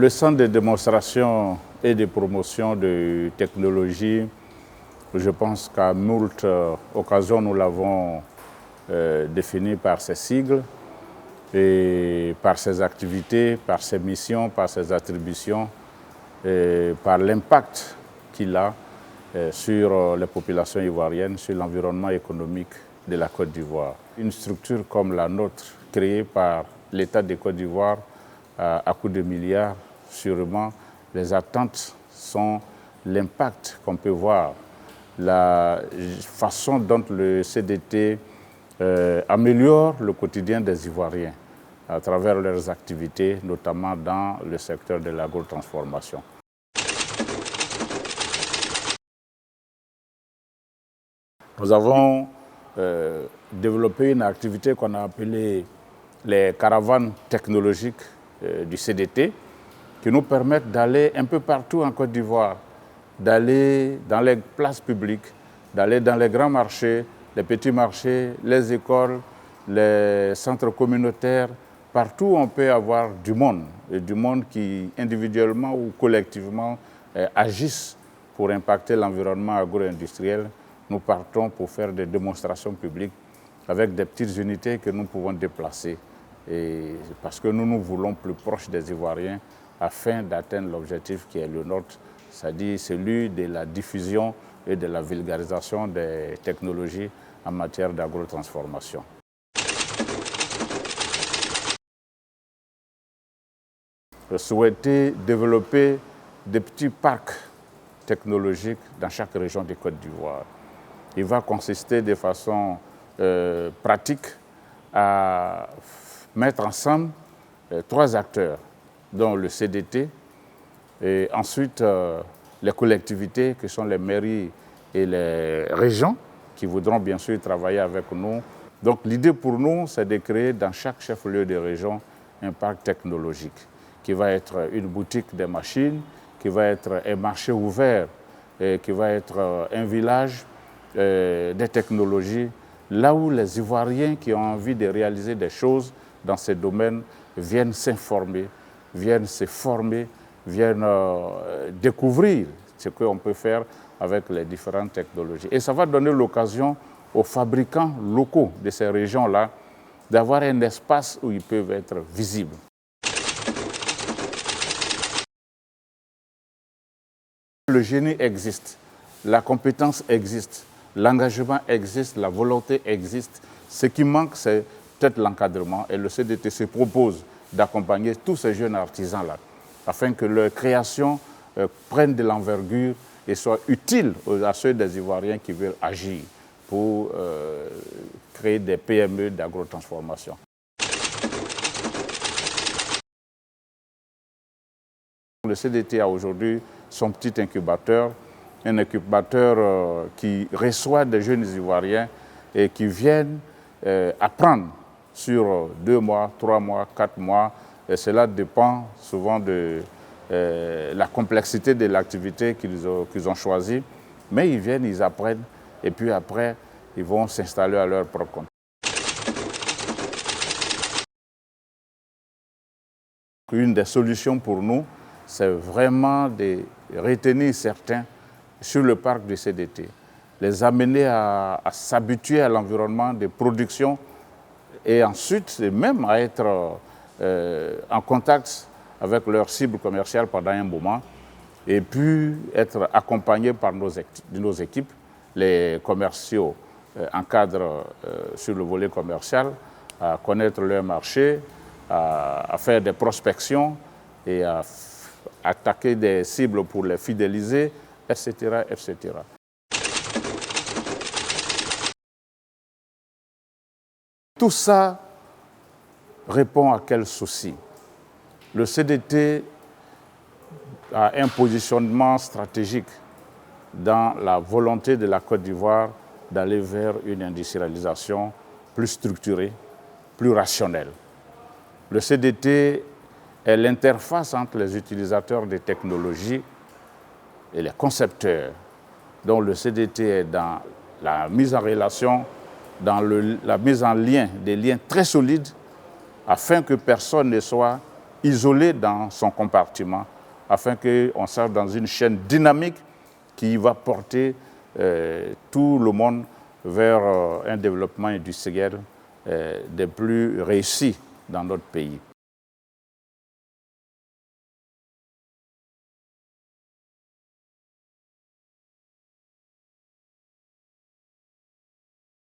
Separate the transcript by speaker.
Speaker 1: Le centre de démonstration et de promotion de technologie, je pense qu'à moult occasions, nous l'avons défini par ses sigles et par ses activités, par ses missions, par ses attributions, et par l'impact qu'il a sur les populations ivoiriennes, sur l'environnement économique de la Côte d'Ivoire. Une structure comme la nôtre, créée par l'État de Côte d'Ivoire à coups de milliards, sûrement, les attentes sont l'impact qu'on peut voir, la façon dont le CDT améliore le quotidien des Ivoiriens à travers leurs activités, notamment dans le secteur de l'agrotransformation. Nous avons développé une activité qu'on a appelée les caravanes technologiques du CDT, qui nous permettent d'aller un peu partout en Côte d'Ivoire, d'aller dans les places publiques, d'aller dans les grands marchés, les petits marchés, les écoles, les centres communautaires. Partout on peut avoir du monde, et du monde qui individuellement ou collectivement agissent pour impacter l'environnement agro-industriel. Nous partons pour faire des démonstrations publiques avec des petites unités que nous pouvons déplacer. Et parce que nous nous voulons plus proches des Ivoiriens afin d'atteindre l'objectif qui est le nôtre, c'est-à-dire celui de la diffusion et de la vulgarisation des technologies en matière d'agrotransformation. Je souhaitais développer des petits parcs technologiques dans chaque région de Côte d'Ivoire. Il va consister de façon pratique à mettre ensemble 3 acteurs, dont le CDT, et ensuite les collectivités, qui sont les mairies et les régions, qui voudront bien sûr travailler avec nous. Donc l'idée pour nous, c'est de créer dans chaque chef-lieu de région un parc technologique, qui va être une boutique des machines, qui va être un marché ouvert, et qui va être un village des technologies, là où les Ivoiriens qui ont envie de réaliser des choses dans ces domaines viennent s'informer, viennent se former, viennent découvrir ce qu'on peut faire avec les différentes technologies. Et ça va donner l'occasion aux fabricants locaux de ces régions-là d'avoir un espace où ils peuvent être visibles. Le génie existe, la compétence existe, l'engagement existe, la volonté existe. Ce qui manque, c'est peut-être l'encadrement. Et le CDT se propose d'accompagner tous ces jeunes artisans-là, afin que leur création prenne de l'envergure et soit utile à ceux des Ivoiriens qui veulent agir pour créer des PME d'agrotransformation. Le CDT a aujourd'hui son petit incubateur, un incubateur qui reçoit des jeunes Ivoiriens et qui viennent apprendre sur 2 mois, 3 mois, 4 mois. Et cela dépend souvent de la complexité de l'activité qu'ils ont choisie. Mais ils viennent, ils apprennent, et puis après, ils vont s'installer à leur propre compte. Une des solutions pour nous, c'est vraiment de retenir certains sur le parc du CDT, les amener à s'habituer à l'environnement de production et ensuite même à être en contact avec leur cible commerciale pendant un moment et puis être accompagnés par nos équipes, les commerciaux encadrent sur le volet commercial, à connaître leur marché, à faire des prospections et à attaquer des cibles pour les fidéliser, etc., etc. Tout ça répond à quel souci? Le CDT a un positionnement stratégique dans la volonté de la Côte d'Ivoire d'aller vers une industrialisation plus structurée, plus rationnelle. Le CDT est l'interface entre les utilisateurs des technologies et les concepteurs, dont le CDT est dans la mise en relation, dans la mise en lien, des liens très solides, afin que personne ne soit isolé dans son compartiment, afin qu'on soit dans une chaîne dynamique qui va porter tout le monde vers un développement industriel des plus réussis dans notre pays.